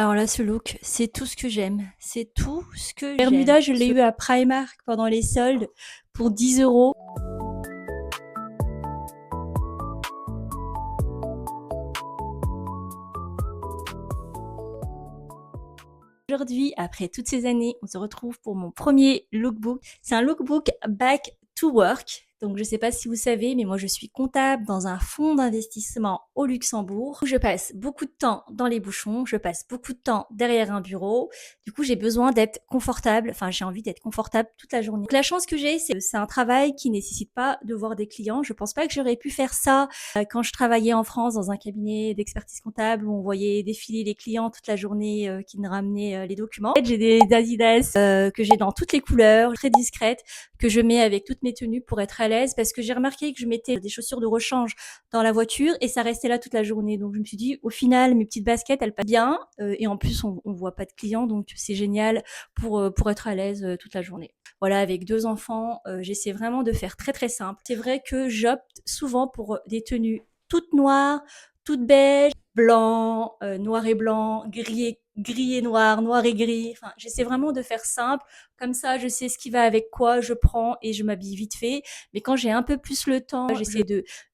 Alors là, ce look, c'est tout ce que j'aime. C'est tout ce que Bermuda, je l'ai eu à Primark pendant les soldes pour 10 €. Aujourd'hui, après toutes ces années, on se retrouve pour mon premier lookbook. C'est un lookbook Back to Work. Donc, je ne sais pas si vous savez, mais moi, je suis comptable dans un fonds d'investissement au Luxembourg. Je passe beaucoup de temps dans les bouchons, je passe beaucoup de temps derrière un bureau. Du coup, j'ai besoin d'être confortable. Enfin, j'ai envie d'être confortable toute la journée. Donc, la chance que j'ai, c'est un travail qui nécessite pas de voir des clients. Je pense pas que j'aurais pu faire ça quand je travaillais en France dans un cabinet d'expertise comptable où on voyait défiler les clients toute la journée qui nous ramenaient les documents. J'ai des Adidas que j'ai dans toutes les couleurs, très discrètes, que je mets avec toutes mes tenues pour être à l'aise parce que j'ai remarqué que je mettais des chaussures de rechange dans la voiture et ça restait là toute la journée. Donc je me suis dit, au final, mes petites baskets, elles passent bien et en plus, on voit pas de clients, donc c'est génial pour être à l'aise toute la journée. Voilà, avec 2 enfants, j'essaie vraiment de faire très très simple. C'est vrai que j'opte souvent pour des tenues toutes noires, toutes beiges, blanc, noir et blanc, gris et noir, noir et gris. Enfin, j'essaie vraiment de faire simple. Comme ça, je sais ce qui va avec quoi, je prends et je m'habille vite fait. Mais quand j'ai un peu plus le temps, j'essaie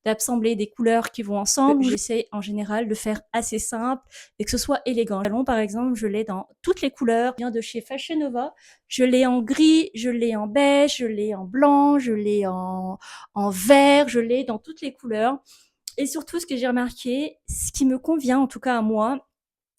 d'assembler des couleurs qui vont ensemble. J'essaie en général de faire assez simple et que ce soit élégant. Le pantalon, par exemple, je l'ai dans toutes les couleurs. Il vient de chez Fashion Nova. Je l'ai en gris, je l'ai en beige, je l'ai en blanc, je l'ai en vert, je l'ai dans toutes les couleurs. Et surtout, ce que j'ai remarqué, ce qui me convient, en tout cas à moi,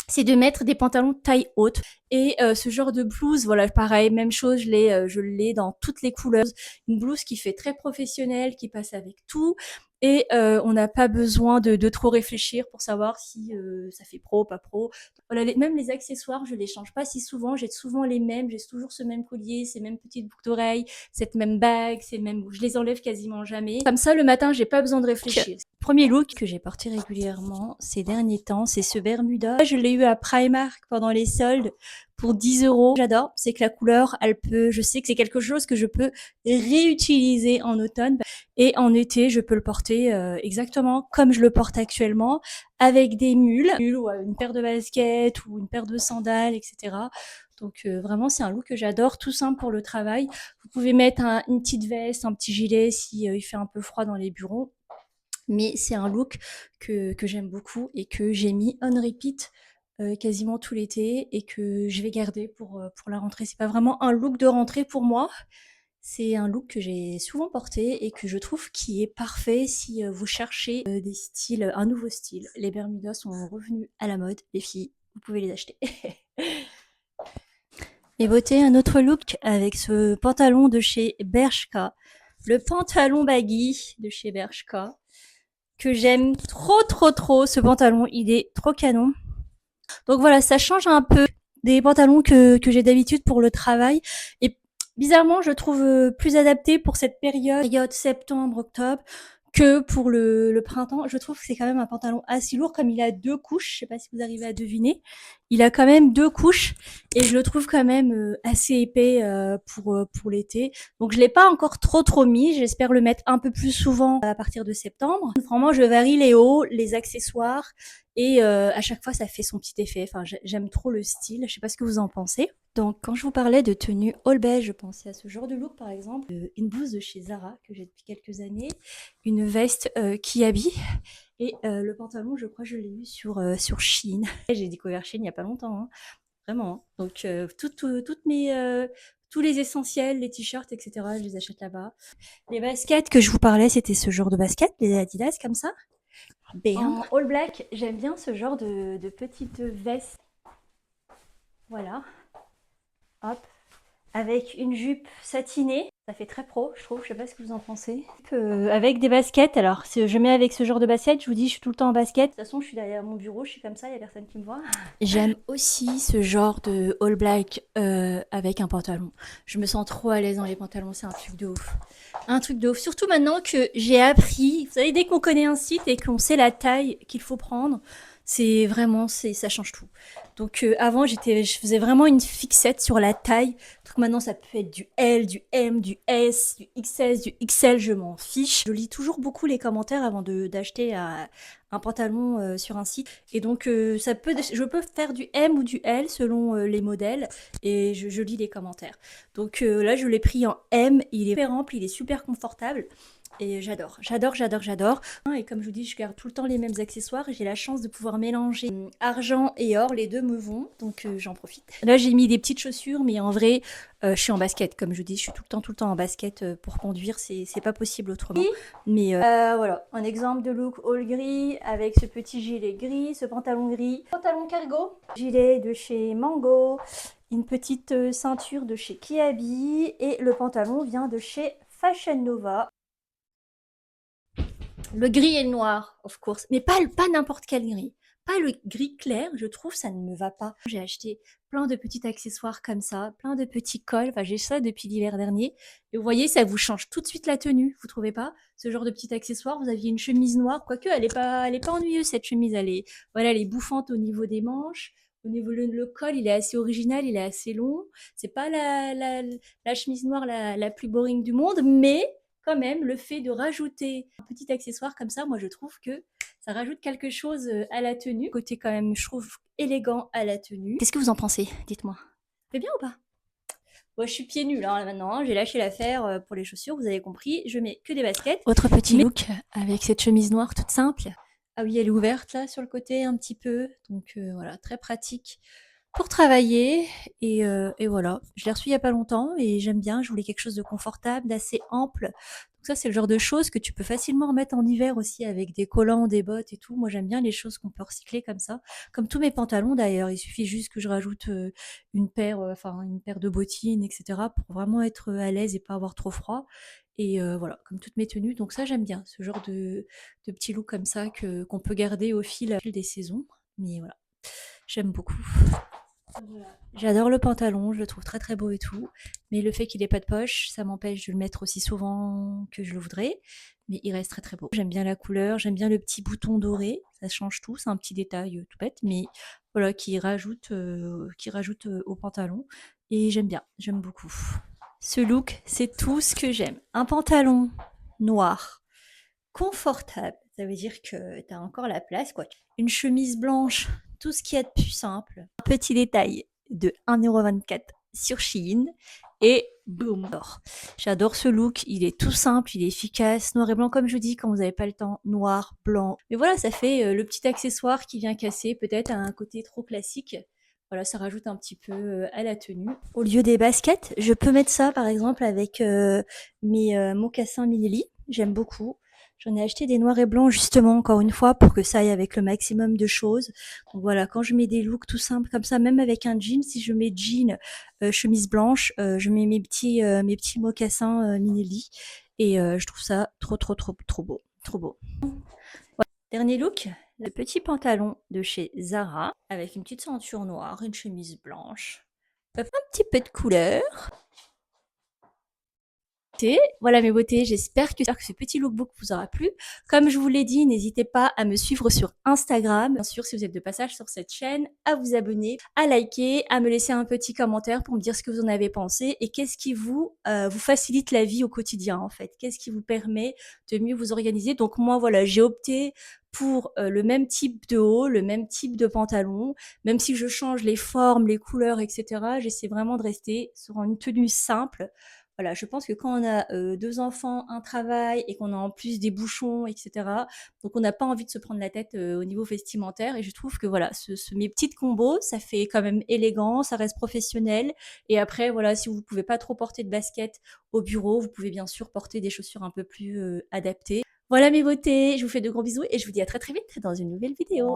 c'est de mettre des pantalons taille haute. Et ce genre de blouse, voilà, pareil, même chose, je l'ai dans toutes les couleurs. Une blouse qui fait très professionnelle, qui passe avec tout. Et on n'a pas besoin de trop réfléchir pour savoir si ça fait pro, pas pro. Voilà, même les accessoires, je les change pas si souvent. J'ai souvent les mêmes. J'ai toujours ce même collier, ces mêmes petites boucles d'oreilles, cette même bague, je les enlève quasiment jamais. Comme ça, le matin, j'ai pas besoin de réfléchir. Premier look que j'ai porté régulièrement ces derniers temps, c'est ce Bermuda. Je l'ai eu à Primark pendant les soldes pour 10 €. J'adore, c'est que la couleur, je sais que c'est quelque chose que je peux réutiliser en automne et en été, je peux le porter exactement comme je le porte actuellement, avec des mules ou une paire de baskets ou une paire de sandales, etc. Donc vraiment, c'est un look que j'adore, tout simple pour le travail. Vous pouvez mettre une petite veste, un petit gilet si il fait un peu froid dans les bureaux. Mais c'est un look que j'aime beaucoup et que j'ai mis on repeat quasiment tout l'été et que je vais garder pour la rentrée. C'est pas vraiment un look de rentrée pour moi. C'est un look que j'ai souvent porté et que je trouve qui est parfait si vous cherchez des styles, un nouveau style. Les Bermudas sont revenus à la mode, les filles, vous pouvez les acheter. Et beauté, un autre look avec ce pantalon de chez Bershka. Le pantalon baggy de chez Bershka que j'aime trop trop trop. Ce pantalon, il est trop canon. Donc voilà, ça change un peu des pantalons que j'ai d'habitude pour le travail. Et bizarrement, je trouve plus adapté pour cette période septembre-octobre que pour le printemps. Je trouve que c'est quand même un pantalon assez lourd, comme il a 2 couches. Je sais pas si vous arrivez à deviner. Il a quand même 2 couches et je le trouve quand même assez épais pour l'été. Donc je l'ai pas encore trop mis. J'espère le mettre un peu plus souvent à partir de septembre. Vraiment, je varie les hauts, les accessoires et à chaque fois, ça fait son petit effet. Enfin, j'aime trop le style. Je sais pas ce que vous en pensez. Donc, quand je vous parlais de tenue all beige, je pensais à ce genre de look, par exemple. Une blouse de chez Zara, que j'ai depuis quelques années. Une veste qui habille. Et le pantalon, je crois que je l'ai eu sur Shein. J'ai découvert Shein il n'y a pas longtemps, hein. Vraiment. Hein. Donc, tous les essentiels, les t-shirts, etc., je les achète là-bas. Les baskets que je vous parlais, c'était ce genre de baskets, les Adidas, comme ça. En all black, j'aime bien ce genre de petites vestes. Voilà. Hop. Avec une jupe satinée. Ça fait très pro, je trouve. Je sais pas ce que vous en pensez. Avec des baskets. Alors, je mets avec ce genre de baskets. Je vous dis, je suis tout le temps en basket. De toute façon, je suis derrière mon bureau. Je suis comme ça. Il n'y a personne qui me voit. J'aime aussi ce genre de all black avec un pantalon. Je me sens trop à l'aise dans les pantalons. C'est un truc de ouf. Un truc de ouf. Surtout maintenant que j'ai appris. Vous savez, dès qu'on connaît un site et qu'on sait la taille qu'il faut prendre, C'est vraiment, ça change tout. Donc avant, je faisais vraiment une fixette sur la taille. Donc maintenant, ça peut être du L, du M, du S, du XS, du XL, je m'en fiche. Je lis toujours beaucoup les commentaires avant d'acheter un pantalon sur un site. Et donc, je peux faire du M ou du L selon les modèles. Et je lis les commentaires. Donc là, je l'ai pris en M. Il est super ample, il est super confortable. Et j'adore, j'adore, j'adore, j'adore. Et comme je vous dis, je garde tout le temps les mêmes accessoires. J'ai la chance de pouvoir mélanger argent et or. Les deux me vont, donc j'en profite. Là, j'ai mis des petites chaussures, mais en vrai, je suis en basket. Comme je vous dis, je suis tout le temps en basket pour conduire. C'est pas possible autrement. Mais voilà, un exemple de look all gris avec ce petit gilet gris, ce pantalon gris, pantalon cargo, gilet de chez Mango, une petite ceinture de chez Kiabi et le pantalon vient de chez Fashion Nova. Le gris et le noir, of course, mais pas n'importe quel gris. Pas le gris clair, je trouve, ça ne me va pas. J'ai acheté plein de petits accessoires comme ça, plein de petits cols. Enfin, j'ai ça depuis l'hiver dernier. Et vous voyez, ça vous change tout de suite la tenue. Vous trouvez pas? Ce genre de petit accessoire, vous aviez une chemise noire, quoique elle est pas ennuyeuse cette chemise. Voilà, elle est bouffante au niveau des manches. Au niveau le col, il est assez original, il est assez long. C'est pas la chemise noire la plus boring du monde, mais quand même, le fait de rajouter un petit accessoire comme ça, moi je trouve que ça rajoute quelque chose à la tenue. Côté quand même, je trouve élégant à la tenue. Qu'est-ce que vous en pensez? Dites-moi. C'est bien ou pas? Moi, je suis pieds nus là maintenant. Hein. J'ai lâché l'affaire pour les chaussures. Vous avez compris. Je mets que des baskets. Autre petit look avec cette chemise noire toute simple. Ah oui, elle est ouverte là sur le côté un petit peu. Donc voilà, très pratique pour travailler. Et voilà, je l'ai reçu il y a pas longtemps et j'aime bien. Je voulais quelque chose de confortable, d'assez ample. Donc ça, c'est le genre de choses que tu peux facilement remettre en hiver aussi avec des collants, des bottes et tout. Moi, j'aime bien les choses qu'on peut recycler comme ça. Comme tous mes pantalons d'ailleurs. Il suffit juste que je rajoute une paire de bottines, etc. pour vraiment être à l'aise et pas avoir trop froid. Et voilà, comme toutes mes tenues. Donc ça, j'aime bien ce genre de petits looks comme ça qu'on peut garder au fil des saisons. Mais voilà, j'aime beaucoup. Voilà. J'adore le pantalon, je le trouve très très beau et tout, mais le fait qu'il ait pas de poche, ça m'empêche de le mettre aussi souvent que je le voudrais, mais il reste très très beau. J'aime bien la couleur, j'aime bien le petit bouton doré, ça change tout, c'est un petit détail tout bête, mais voilà, qui rajoute au pantalon, et j'aime bien, j'aime beaucoup. Ce look, c'est tout ce que j'aime. Un pantalon noir, confortable, ça veut dire que tu as encore la place, quoi. Une chemise blanche, tout ce qu'il y a de plus simple. Un petit détail de 1,24€ sur Shein et boum. J'adore ce look, il est tout simple, il est efficace, noir et blanc comme je vous dis quand vous n'avez pas le temps, noir, blanc. Mais voilà, ça fait le petit accessoire qui vient casser peut-être un côté trop classique. Voilà, ça rajoute un petit peu à la tenue. Au lieu des baskets, je peux mettre ça par exemple avec mes mocassins Minelli. J'aime beaucoup. J'en ai acheté des noirs et blancs justement, encore une fois, pour que ça aille avec le maximum de choses. Donc voilà, quand je mets des looks tout simples comme ça, même avec un jean, si je mets jean, chemise blanche, je mets mes petits mocassins Minelli. Et je trouve ça trop, trop, trop, trop beau. Trop beau. Voilà. Dernier look, le petit pantalon de chez Zara, avec une petite ceinture noire, une chemise blanche, un petit peu de couleur. Voilà mes beautés, j'espère que ce petit lookbook vous aura plu. Comme je vous l'ai dit, n'hésitez pas à me suivre sur Instagram. Bien sûr, si vous êtes de passage sur cette chaîne, à vous abonner, à liker, à me laisser un petit commentaire pour me dire ce que vous en avez pensé et qu'est-ce qui vous facilite la vie au quotidien en fait. Qu'est-ce qui vous permet de mieux vous organiser. Donc moi, voilà, j'ai opté pour le même type de haut, le même type de pantalon. Même si je change les formes, les couleurs, etc., j'essaie vraiment de rester sur une tenue simple. Voilà, je pense que quand on a 2 enfants, un travail et qu'on a en plus des bouchons et cetera, donc on n'a pas envie de se prendre la tête, au niveau vestimentaire et je trouve que voilà, mes petites combos, ça fait quand même élégant, ça reste professionnel et après voilà, si vous pouvez pas trop porter de baskets au bureau, vous pouvez bien sûr porter des chaussures un peu plus, adaptées. Voilà mes beautés, je vous fais de gros bisous et je vous dis à très, très vite dans une nouvelle vidéo.